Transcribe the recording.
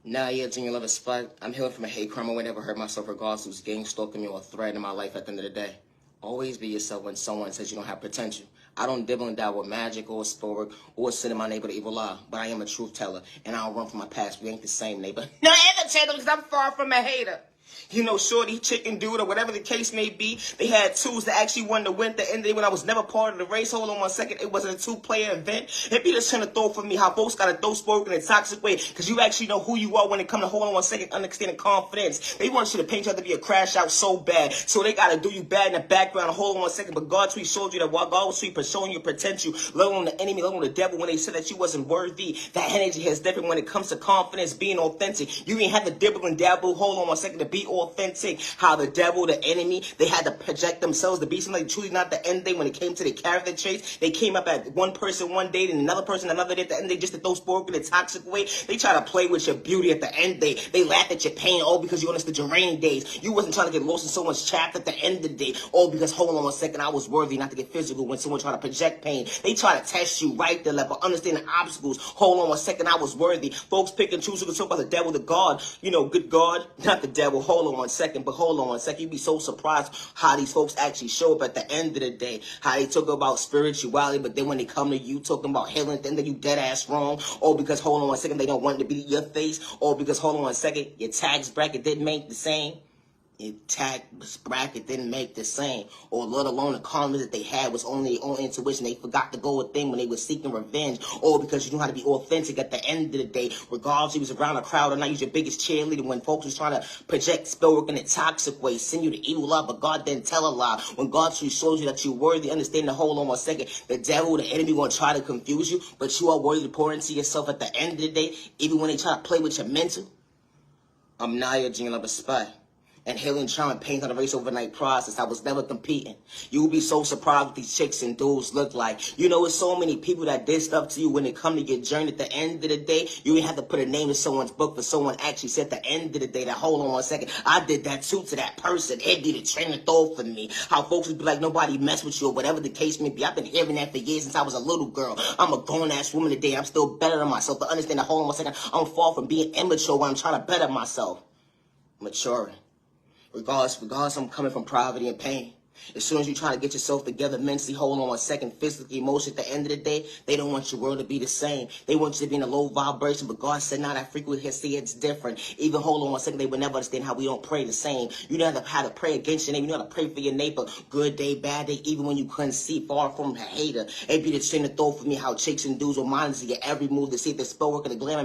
Nah, yeah, Junior Love is Spot. I'm healed from a hate crime. I would never hurt myself regardless who's gang stalking me or a threat in my life at the end of the day. Always be yourself when someone says you don't have potential. I don't dibble and dabble with magic or sport work or send in my neighbor to evil lie, but I am a truth teller and I don't run from my past. We ain't the same, neighbor. No, I ain't the because I'm far from a hater. You know, shorty, chicken dude, or whatever the case may be, they had twos that actually won the win at the end of the day when I was never part of the race. Hold on 1 second. It wasn't a two-player event. It be just trying to throw for me how folks got to throw sport in a toxic way because you actually know who you are when it comes to hold on 1 second, understanding confidence. They want you to paint you out to be a crash out so bad. So they got to do you bad in the background. Hold on 1 second. But God tweet showed you that while God was tweet showing your potential, let alone the enemy, let alone the devil, when they said that you wasn't worthy. That energy has different when it comes to confidence, being authentic. You ain't have to dibble and dabble. Hold on 1 second to be authentic. How the devil, the enemy, they had to project themselves to be somebody truly not the end day when it came to the character traits. They came up at one person one day and another person another day at the end day just to throw sport in a toxic way. They try to play with your beauty at the end day. They laugh at your pain all because you understood your rainy days. You wasn't trying to get lost in so much chaff at the end of the day. All because hold on 1 second, I was worthy not to get physical when someone tried to project pain. They try to test you right there, but understand the obstacles. Hold on 1 second, I was worthy. Folks pick and choose who can talk about the devil, the God. You know, good God, not the devil. Hold on 1 second, but hold on 1 second. You'd be so surprised how these folks actually show up at the end of the day. How they talk about spirituality, but then when they come to you talking about healing, then you dead ass wrong. Or because hold on 1 second, they don't want it to be your face. Or because hold on 1 second, your tax bracket didn't make the same. Your tax bracket didn't make the same, or let alone the comments that they had was only their own intuition. They forgot to go with them when they were seeking revenge, or because you knew how to be authentic at the end of the day, regardless you was around a crowd or not. You was your biggest cheerleader when folks was trying to project spell work in a toxic way, send you to evil lie, but God didn't tell a lie. When God shows you that you're worthy, understand the hold on 1 second. The devil, the enemy gonna try to confuse you, but you are worthy to pour into yourself at the end of the day, even when they try to play with your mental. I'm Naya Junior Love Spy. And healing trauma pains on the race overnight process. I was never competing. You would be so surprised what these chicks and dudes look like. You know, it's so many people that did stuff to you when it come to your journey. At the end of the day, you ain't have to put a name in someone's book for someone actually said at the end of the day that hold on 1 second, I did that too to that person. It'd be the train of thought for me. How folks would be like, nobody mess with you or whatever the case may be. I've been hearing that for years since I was a little girl. I'm a grown-ass woman today. I'm still better than myself. To understand that hold on 1 second, I'm far from being immature when I'm trying to better myself. Maturing. Regardless, I'm coming from poverty and pain. As soon as you try to get yourself together mentally, hold on 1 second, physically, emotionally, at the end of the day, they don't want your world to be the same. They want you to be in a low vibration, but God said, now that frequency, it's different. Even hold on 1 second, they would never understand how we don't pray the same. You know how to pray against your neighbor. You know how to pray for your neighbor. Good day, bad day, even when you couldn't see, far from a hater. It'd be the train of thought for me how chicks and dudes will monitor your every move to see if the spell work of the glamour.